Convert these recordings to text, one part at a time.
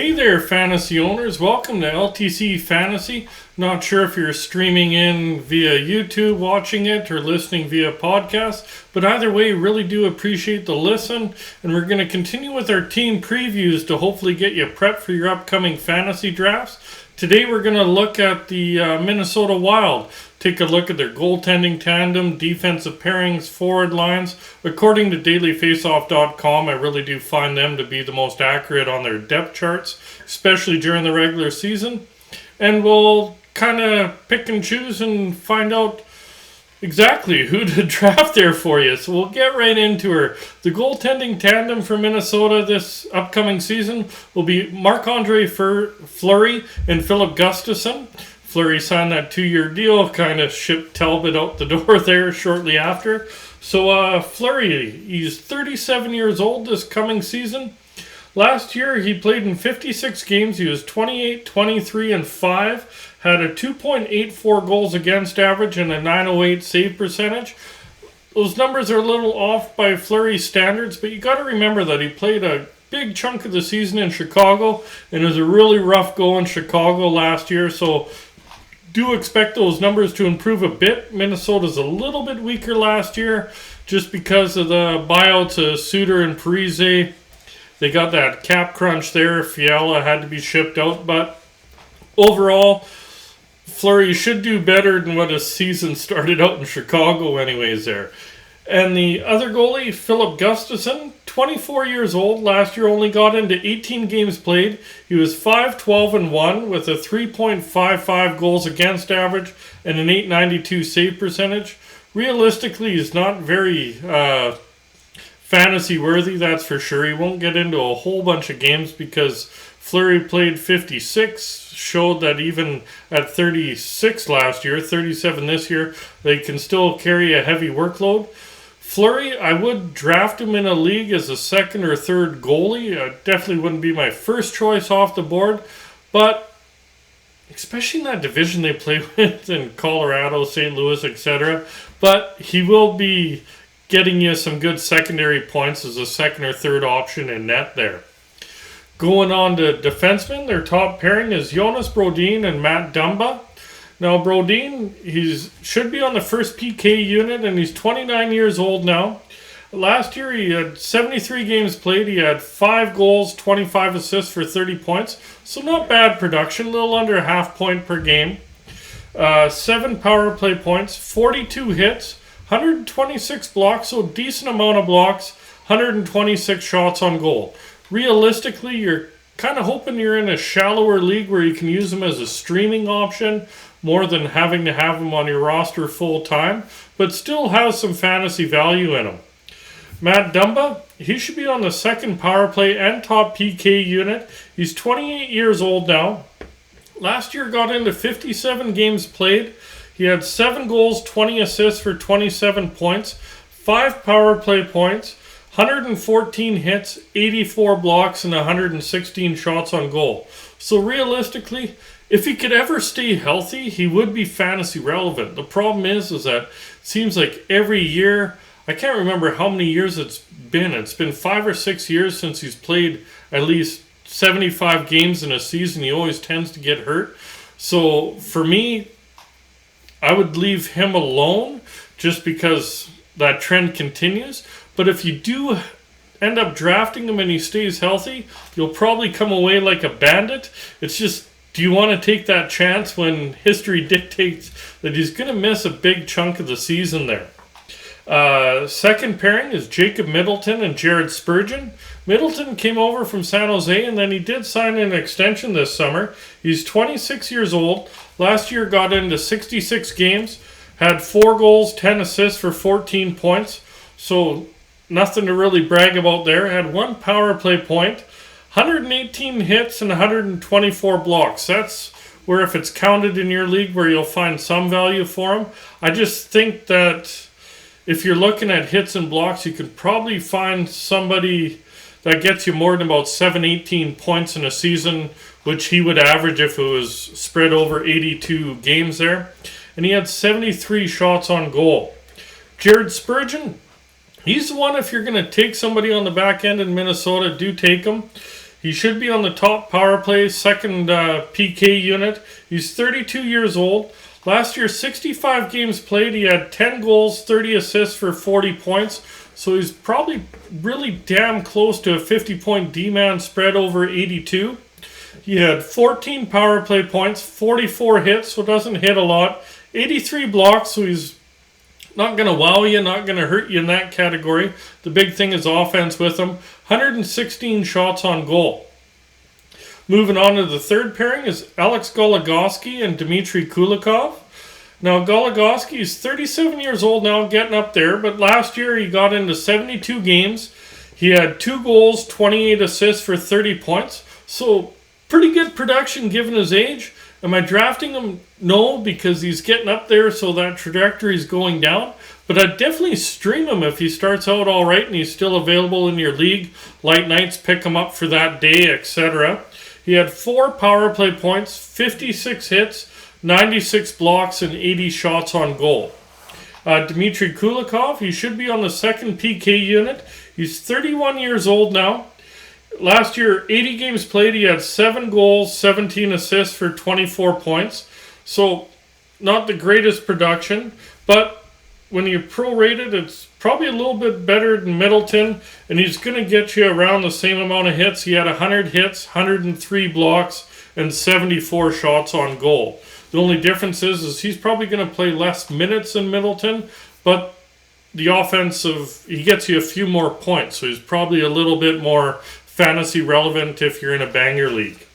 Hey there, fantasy owners. Welcome to LTC Fantasy. Not sure if you're streaming in via YouTube, watching it, or listening via podcast, but either way, really do appreciate the listen. And we're going to continue with our team previews to hopefully get you prepped for your upcoming fantasy drafts. Today, we're going to look at the Minnesota Wild. Take a look at their goaltending tandem, defensive pairings, forward lines. According to dailyfaceoff.com, I really do find them to be the most accurate on their depth charts, especially during the regular season. And we'll kind of pick and choose and find out exactly who to draft there for you. So we'll get right into her. The goaltending tandem for Minnesota this upcoming season will be Marc-Andre Fleury and Phillip Gustafson. Fleury signed that 2-year deal, kind of shipped Talbot out the door there shortly after. So Fleury, he's 37 years old this coming season. Last year, he played in 56 games. He was 28, 23, and 5. Had a 2.84 goals against average and a 908 save percentage. Those numbers are a little off by Fleury's standards, but you got to remember that he played a big chunk of the season in Chicago, and it was a really rough go in Chicago last year, so do expect those numbers to improve a bit. Minnesota's a little bit weaker last year just because of the buyouts of Suter and Parise. They got that cap crunch there. Fiala had to be shipped out, but overall, Fleury should do better than what his season started out in Chicago anyways there. And the other goalie, Phillip Gustafson, 24 years old. Last year only got into 18 games played. He was 5-12-1 with a 3.55 goals against average and an 892 save percentage. Realistically, he's not very fantasy worthy, that's for sure. He won't get into a whole bunch of games because Fleury played 56, showed that even at 36 last year, 37 this year, they can still carry a heavy workload. Fleury, I would draft him in a league as a second or third goalie. Definitely wouldn't be my first choice off the board, but especially in that division they play with in Colorado, St. Louis, etc. But he will be getting you some good secondary points as a second or third option in net there. Going on to defensemen, their top pairing is Jonas Brodin and Matt Dumba. Now, Brodin, he should be on the first PK unit, and he's 29 years old now. Last year, he had 73 games played. He had 5 goals, 25 assists for 30 points. So not bad production, a little under a half point per game. 7 power play points, 42 hits, 126 blocks, so decent amount of blocks, 126 shots on goal. Realistically, you're kind of hoping you're in a shallower league where you can use him as a streaming option more than having to have him on your roster full time, but still has some fantasy value in him. Matt Dumba, he should be on the second power play and top PK unit. He's 28 years old now. Last year got into 57 games played. He had 7 goals, 20 assists for 27 points, 5 power play points, 114 hits, 84 blocks, and 116 shots on goal. So realistically, if he could ever stay healthy, he would be fantasy relevant. The problem is that it seems like every year, I can't remember how many years it's been. It's been 5 or 6 years since he's played at least 75 games in a season. He always tends to get hurt. So for me, I would leave him alone just because that trend continues. But if you do end up drafting him and he stays healthy, you'll probably come away like a bandit. It's just, do you want to take that chance when history dictates that he's going to miss a big chunk of the season there? Second pairing is Jacob Middleton and Jared Spurgeon. Middleton came over from San Jose, and then he did sign an extension this summer. He's 26 years old. Last year got into 66 games, had 4 goals, 10 assists for 14 points. So nothing to really brag about there. Had 1 power play point, 118 hits, and 124 blocks. That's where, if it's counted in your league, where you'll find some value for him. I just think that if you're looking at hits and blocks, you could probably find somebody that gets you more than about 18 points in a season, which he would average if it was spread over 82 games there. And he had 73 shots on goal. Jared Spurgeon, he's the one, if you're going to take somebody on the back end in Minnesota, do take him. He should be on the top power play, second PK unit. He's 32 years old. Last year, 65 games played. He had 10 goals, 30 assists for 40 points. So he's probably really damn close to a 50-point D-man spread over 82. He had 14 power play points, 44 hits, so doesn't hit a lot. 83 blocks, so he's not going to wow you, not going to hurt you in that category. The big thing is offense with him. 116 shots on goal. Moving on to the third pairing is Alex Goligoski and Dimitri Kulikov. Now, Goligoski is 37 years old now, getting up there, but last year he got into 72 games. He had 2 goals, 28 assists for 30 points. So, pretty good production given his age. Am I drafting him? No, because he's getting up there, so that trajectory is going down. But I'd definitely stream him if he starts out all right and he's still available in your league. Light nights, pick him up for that day, etc. He had 4 power play points, 56 hits, 96 blocks, and 80 shots on goal. Dimitri Kulikov, he should be on the second PK unit. He's 31 years old now. Last year, 80 games played, he had 7 goals, 17 assists for 24 points. So, not the greatest production, but when you prorate it, it's probably a little bit better than Middleton, and he's going to get you around the same amount of hits. He had 100 hits, 103 blocks, and 74 shots on goal. The only difference is he's probably going to play less minutes than Middleton, but the offensive, he gets you a few more points, so he's probably a little bit more fantasy relevant if you're in a banger league.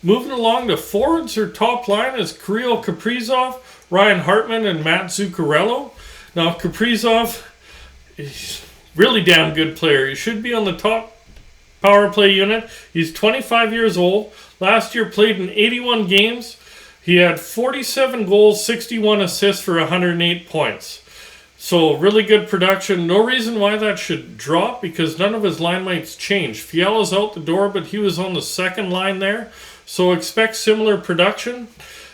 Moving along to forwards, or top line is Kirill Kaprizov, Ryan Hartman, and Matt Zuccarello. Now, Kaprizov is really damn good player. He should be on the top power play unit. He's 25 years old. Last year played in 81 games. He had 47 goals, 61 assists for 108 points. So, really good production. No reason why that should drop because none of his line mates changed. Fiala's out the door, but he was on the second line there. So, expect similar production.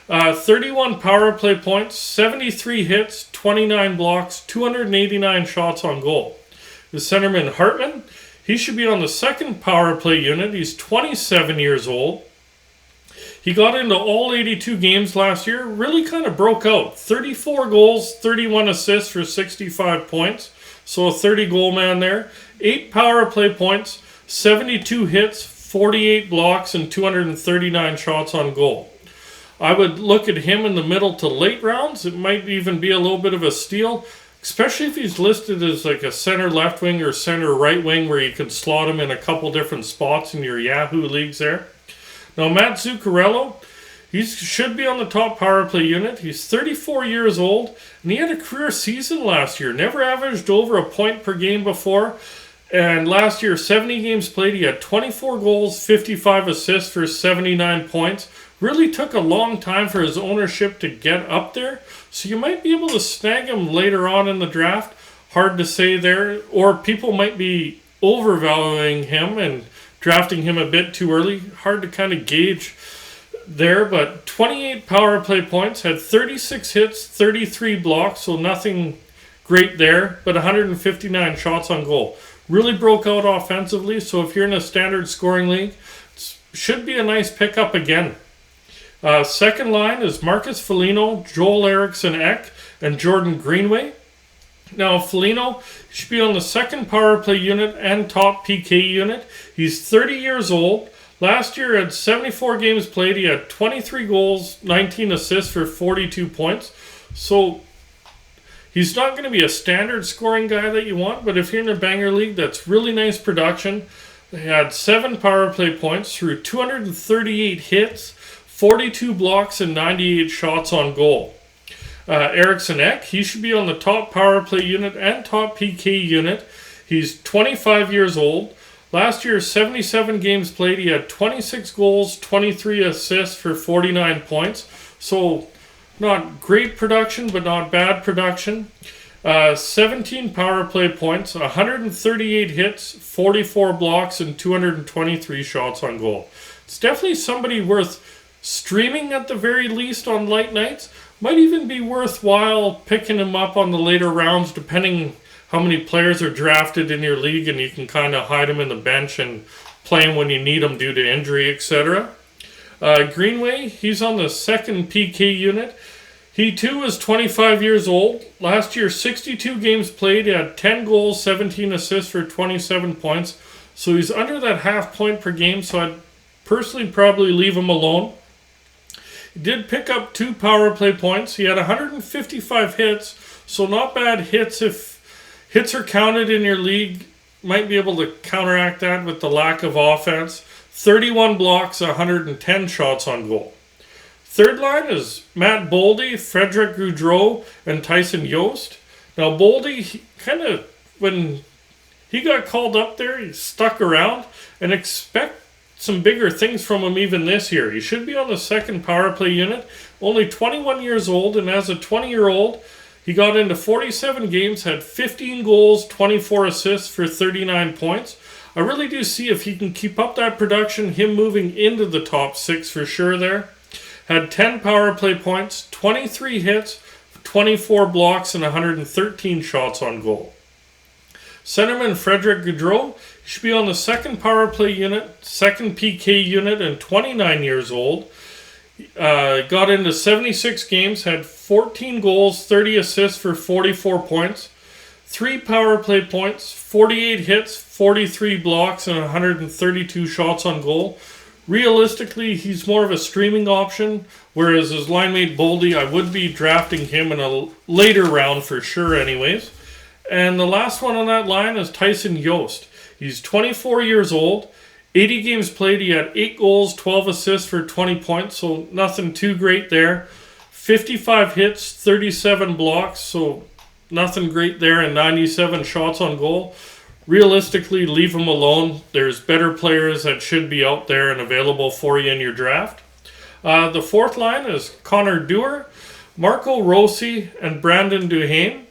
31 power play points, 73 hits, 29 blocks, 289 shots on goal. The centerman Hartman, he should be on the second power play unit. He's 27 years old. He got into all 82 games last year, really kind of broke out. 34 goals, 31 assists for 65 points. So a 30 goal man there. 8 power play points, 72 hits, 48 blocks, and 239 shots on goal. I would look at him in the middle to late rounds. It might even be a little bit of a steal, especially if he's listed as like a center left wing or center right wing where you can slot him in a couple different spots in your Yahoo leagues there. Now, Matt Zuccarello, he should be on the top power play unit. He's 34 years old, and he had a career season last year. Never averaged over a point per game before. And last year, 70 games played, he had 24 goals, 55 assists for 79 points. Really took a long time for his ownership to get up there. So you might be able to snag him later on in the draft. Hard to say there. Or people might be overvaluing him and drafting him a bit too early. Hard to kind of gauge there. But 28 power play points, had 36 hits, 33 blocks. So nothing great there. But 159 shots on goal. Really broke out offensively. So if you're in a standard scoring league, it should be a nice pickup again. Second line is Marcus Foligno, Joel Eriksson-Ek, and Jordan Greenway. Now, Foligno should be on the second power play unit and top PK unit. He's 30 years old. Last year had 74 games played. He had 23 goals, 19 assists for 42 points. So, he's not going to be a standard scoring guy that you want, but if you're in a banger league, that's really nice production. They had 7 power play points through 238 hits, 42 blocks, and 98 shots on goal. Eriksson-Ek, he should be on the top power play unit and top PK unit. He's 25 years old. Last year, 77 games played. He had 26 goals, 23 assists for 49 points. So, not great production, but not bad production. 17 power play points, 138 hits, 44 blocks, and 223 shots on goal. It's definitely somebody worth streaming at the very least on light nights. Might even be worthwhile picking him up on the later rounds, depending how many players are drafted in your league, and you can kind of hide him in the bench and playing when you need him due to injury, etc. Greenway, he's on the second PK unit. He too is 25 years old. Last year, 62 games played. He had 10 goals, 17 assists for 27 points. So he's under that half point per game, so I'd personally probably leave him alone. He did pick up 2 power play points. He had 155 hits, so not bad hits. If hits are counted in your league, might be able to counteract that with the lack of offense. 31 blocks, 110 shots on goal. Third line is Matt Boldy, Frederick Goudreau, and Tyson Yost. Now Boldy, when he got called up there, he stuck around, and expect some bigger things from him even this year. He should be on the second power play unit, only 21 years old, and as a 20-year-old, he got into 47 games, had 15 goals, 24 assists for 39 points. I really do see if he can keep up that production, him moving into the top 6 for sure there. Had 10 power play points, 23 hits, 24 blocks, and 113 shots on goal. Centerman Frederick Goudreau should be on the second power play unit, second PK unit, and 29 years old. Got into 76 games, had 14 goals, 30 assists for 44 points, 3 power play points, 48 hits, 43 blocks, and 132 shots on goal. Realistically, he's more of a streaming option, whereas his line mate Boldy, I would be drafting him in a later round for sure anyways. And the last one on that line is Tyson Yost. He's 24 years old, 80 games played, he had 8 goals, 12 assists for 20 points, so nothing too great there. 55 hits, 37 blocks, so nothing great there, and 97 shots on goal. Realistically, leave him alone. There's better players that should be out there and available for you in your draft. The fourth line is Connor Dewar, Marco Rossi, and Brandon Duhain.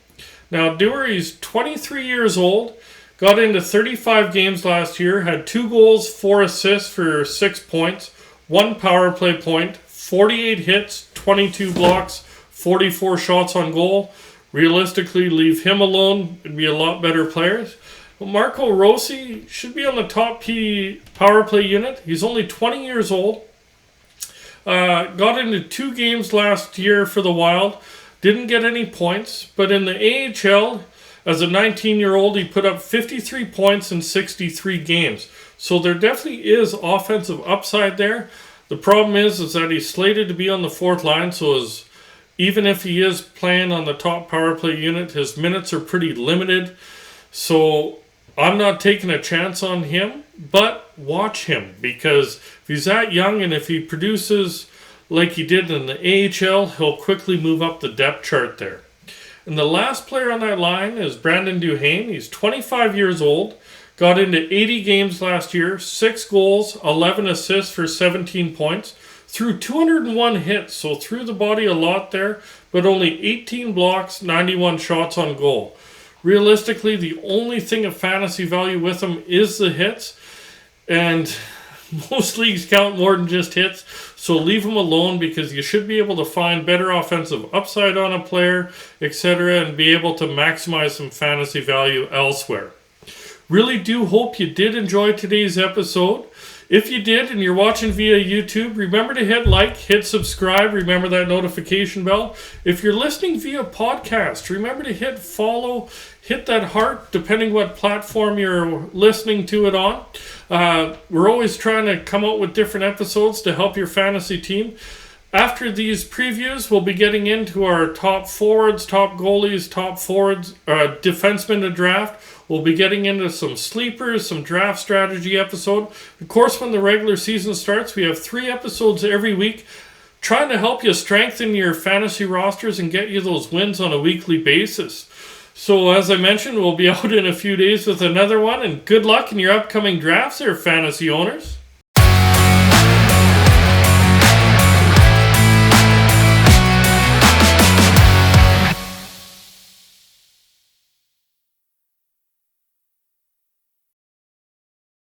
Now, Dewar, he's 23 years old, got into 35 games last year, had 2 goals, 4 assists for 6 points, 1 power play point, 48 hits, 22 blocks, 44 shots on goal. Realistically, leave him alone. It'd be a lot better players. Marco Rossi should be on the top power play unit. He's only 20 years old. Got into 2 games last year for the Wild. Didn't get any points. But in the AHL, as a 19-year-old, he put up 53 points in 63 games. So there definitely is offensive upside there. The problem is that he's slated to be on the fourth line. So even if he is playing on the top power play unit, his minutes are pretty limited. So I'm not taking a chance on him, but watch him, because if he's that young and if he produces like he did in the AHL, he'll quickly move up the depth chart there. And the last player on that line is Brandon Duhain. He's 25 years old, got into 80 games last year, 6 goals, 11 assists for 17 points, threw 201 hits, so threw the body a lot there, but only 18 blocks, 91 shots on goal. Realistically, the only thing of fantasy value with him is the hits, and most leagues count more than just hits, so leave him alone, because you should be able to find better offensive upside on a player, etc., and be able to maximize some fantasy value elsewhere. Really do hope you did enjoy today's episode. If you did and you're watching via YouTube, remember to hit like, hit subscribe, remember that notification bell. If you're listening via podcast, remember to hit follow, hit that heart, depending what platform you're listening to it on. We're always trying to come out with different episodes to help your fantasy team. After these previews, we'll be getting into our top forwards, top goalies, top forwards, defensemen to draft. We'll be getting into some sleepers, some draft strategy episode. Of course, when the regular season starts, we have 3 episodes every week, trying to help you strengthen your fantasy rosters and get you those wins on a weekly basis. So as I mentioned, we'll be out in a few days with another one, and good luck in your upcoming drafts there, fantasy owners.